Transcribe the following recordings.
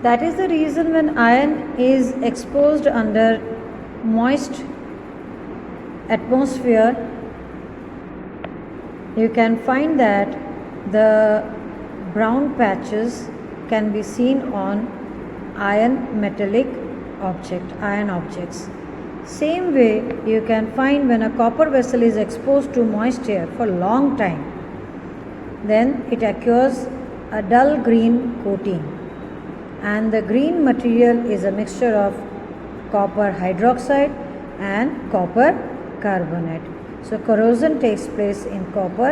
That is the reason when iron is exposed under moist atmosphere, you can find that the brown patches can be seen on iron metallic iron objects. Same way you can find when a copper vessel is exposed to moist air for long time, then it occurs a dull green coating, and the green material is a mixture of copper hydroxide and copper carbonate. So corrosion takes place in copper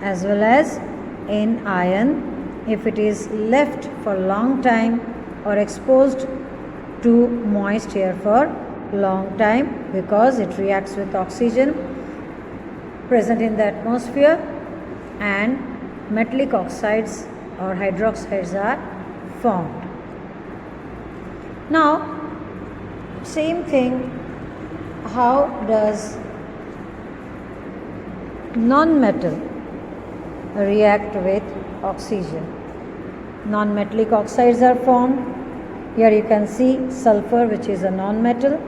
as well as in iron if it is left for long time or exposed to moist air for long time, because it reacts with oxygen present in the atmosphere and metallic oxides or hydroxides are formed. Now, same thing, how does non-metal react with oxygen? Non-metallic oxides are formed. Here you can see sulfur, which is a non-metal.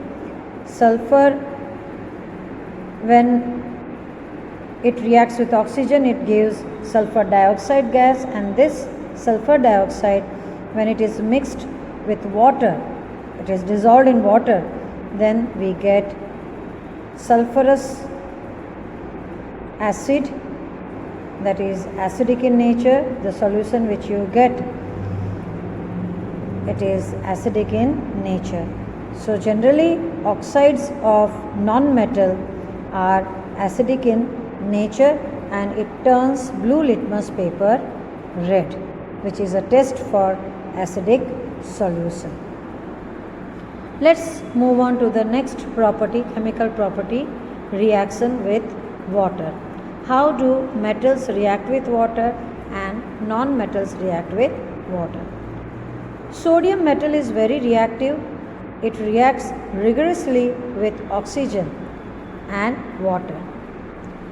Sulfur, when it reacts with oxygen, it gives sulfur dioxide gas, and this sulfur dioxide, when it is mixed with water, it is dissolved in water, then we get sulfurous acid, that is acidic in nature. The solution which you get, it is acidic in nature. So generally oxides of non-metal are acidic in nature, and it turns blue litmus paper red, which is a test for acidic solution. Let's move on to the next property, chemical property, reaction with water. How do metals react with water and non-metals react with water? Sodium metal is very reactive. It reacts rigorously with oxygen and water.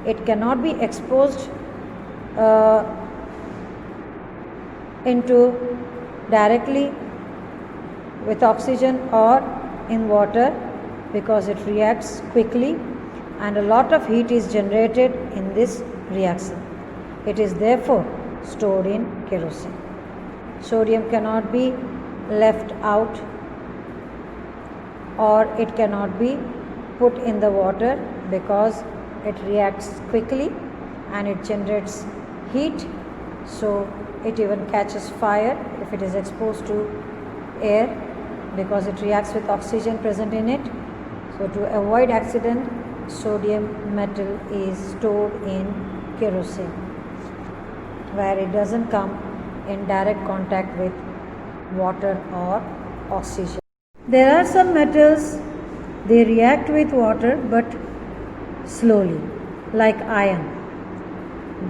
It cannot be exposed into directly with oxygen or in water, because it reacts quickly and a lot of heat is generated in this reaction. It is therefore stored in kerosene. Sodium cannot be left out, or it cannot be put in the water, because it reacts quickly and it generates heat, so it even catches fire if it is exposed to air, because it reacts with oxygen present in it. So to avoid accident, sodium metal is stored in kerosene, where it doesn't come in direct contact with water or oxygen. There are some metals, they react with water but slowly, like iron.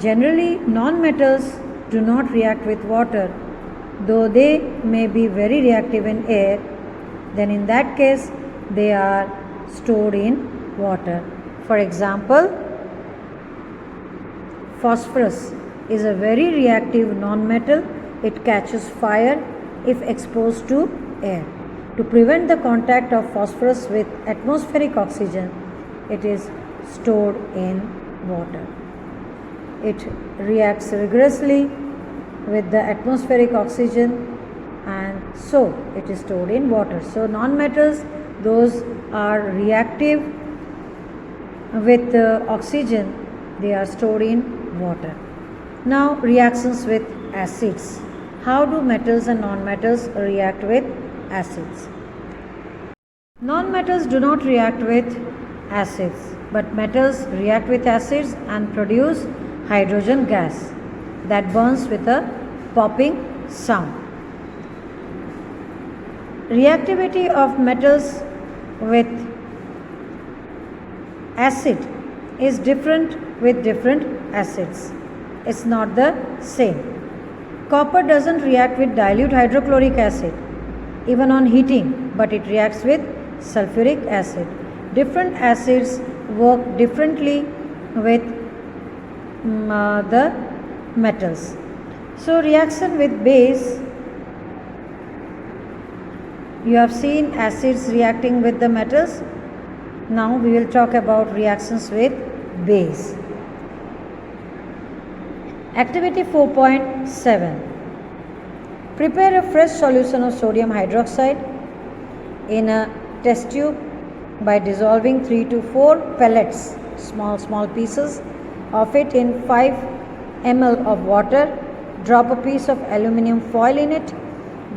Generally, non-metals do not react with water, though they may be very reactive in air. Then in that case, they are stored in water. For example, phosphorus is a very reactive non-metal. It catches fire if exposed to air. To prevent the contact of phosphorus with atmospheric oxygen, it is stored in water. It reacts rigorously with the atmospheric oxygen, and so it is stored in water. So non-metals, those are reactive with oxygen, they are stored in water. Now reactions with acids. How do metals and non-metals react with acids? Non-metals do not react with acids, but metals react with acids and produce hydrogen gas that burns with a popping sound. Reactivity of metals with acid is different with different acids. It's not the same. Copper doesn't react with dilute hydrochloric acid even on heating, but it reacts with sulfuric acid. Different acids work differently with the metals. So reaction with base you have seen acids reacting with the metals. Now we will talk about reactions with base. Activity 4.7. Prepare a fresh solution of sodium hydroxide in a test tube by dissolving 3 to 4 pellets, small pieces of it in 5 ml of water. Drop a piece of aluminum foil in it.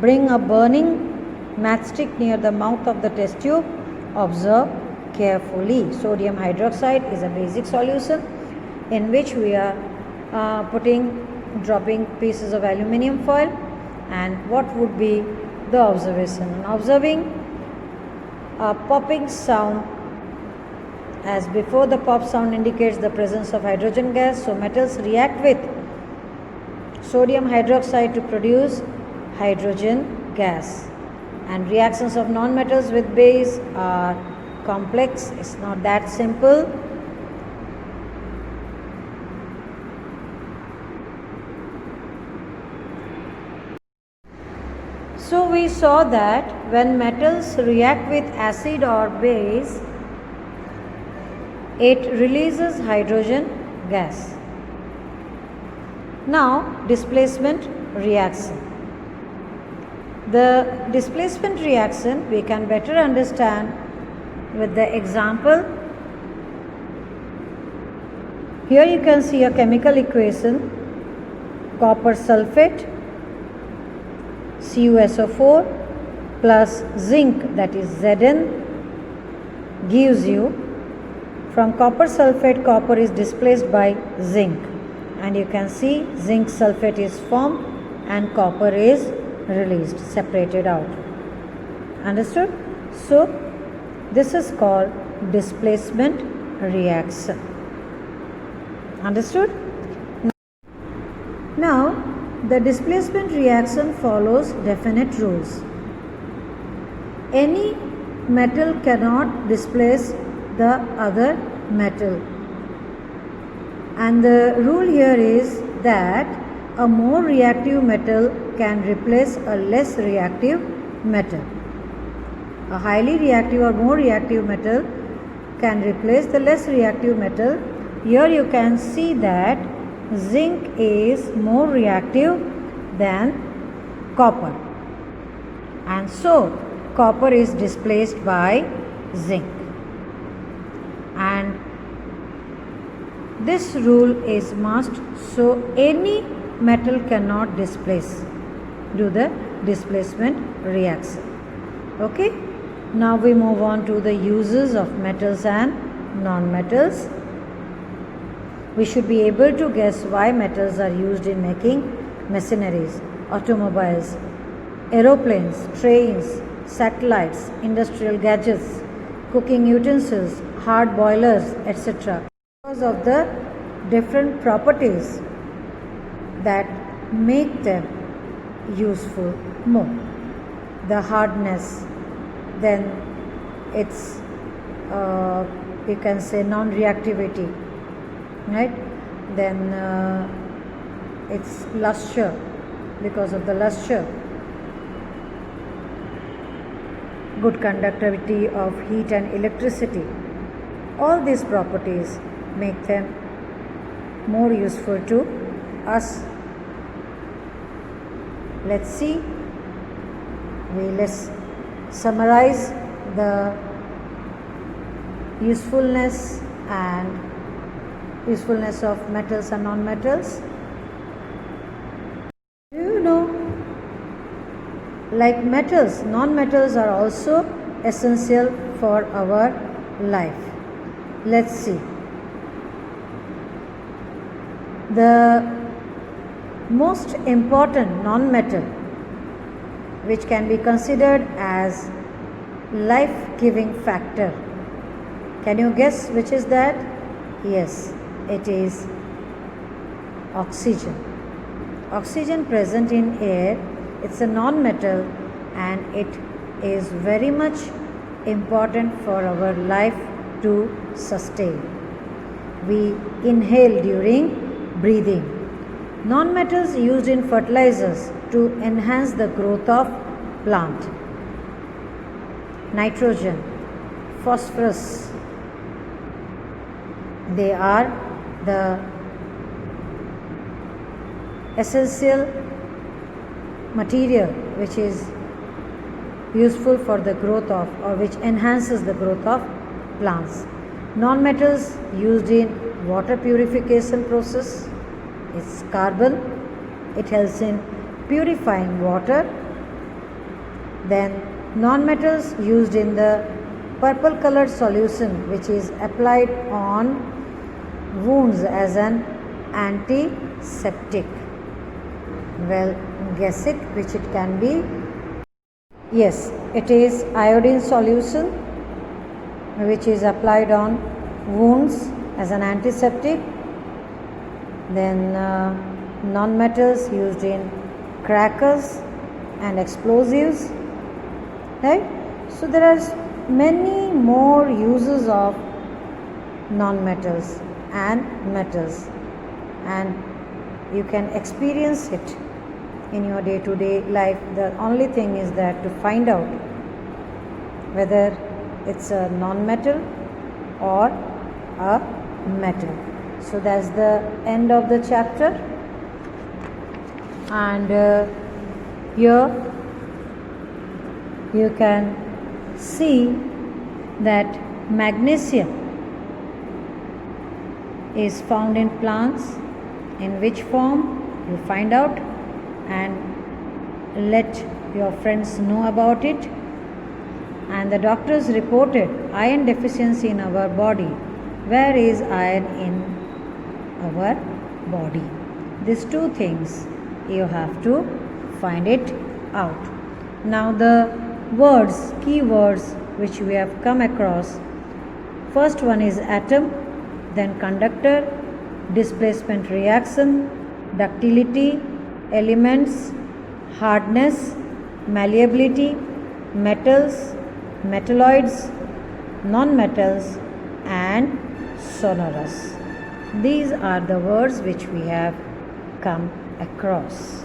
Bring a burning matchstick near the mouth of the test tube. Observe carefully. Sodium hydroxide is a basic solution in which we are dropping pieces of aluminum foil. And what would be the observation? Observing a popping sound, as before, the pop sound indicates the presence of hydrogen gas. So metals react with sodium hydroxide to produce hydrogen gas. And reactions of non-metals with base are complex. It's not that simple. So we saw that when metals react with acid or base, it releases hydrogen gas. Now, displacement reaction. The displacement reaction we can better understand with the example. Here you can see a chemical equation: copper sulfate CuSO4 plus zinc, that is Zn, gives you, from copper sulfate, copper is displaced by zinc, and you can see zinc sulfate is formed and copper is released, separated out. Understood? So this is called displacement reaction. Understood? Now the displacement reaction follows definite rules. Any metal cannot displace the other metal, and the rule here is that a more reactive metal can replace a less reactive metal. A highly reactive or more reactive metal can replace the less reactive metal. Here you can see that zinc is more reactive than copper, and so copper is displaced by zinc, and this rule is must, so any metal cannot do the displacement reaction. Okay, now we move on to the uses of metals and non-metals. We should be able to guess why metals are used in making machineries, automobiles, aeroplanes, trains, satellites, industrial gadgets, cooking utensils, hard boilers, etc. Because of the different properties that make them useful more. The hardness, then its you can say non-reactivity, right? Then its luster, because of the luster, good conductivity of heat and electricity. All these properties make them more useful to us. Let's summarize the usefulness of metals and non-metals. Do you know, like metals, non-metals are also essential for our life. Let's see. The most important non-metal which can be considered as life-giving factor, can you guess which is that? Yes, it is oxygen. Oxygen present in air, it's a non-metal and it is very much important for our life to sustain. We inhale during breathing. Non-metals used in fertilizers to enhance the growth of plant. nitrogen, phosphorus. They are the essential material which is useful for the growth of, or which enhances the growth of plants. Non-metals used in water purification process is carbon. It helps in purifying water. Then non-metals used in the purple colored solution which is applied on wounds as an antiseptic. Well, guess it, which it can be. Yes, it is iodine solution which is applied on wounds as an antiseptic. Then non-metals used in crackers and explosives, right? So there are many more uses of non-metals and metals, and you can experience it in your day-to-day life. The only thing is that to find out whether it's a non-metal or a metal. So that's the end of the chapter, and here you can see that magnesium is found in plants. In which form, you find out and let your friends know about it. And the doctors reported iron deficiency in our body. Where is iron in our body? These two things you have to find it out. Now the words, key words which we have come across. First one is atom, then conductor, displacement reaction, ductility, elements, hardness, malleability, metals, metalloids, non-metals, and sonorous. These are the words which we have come across.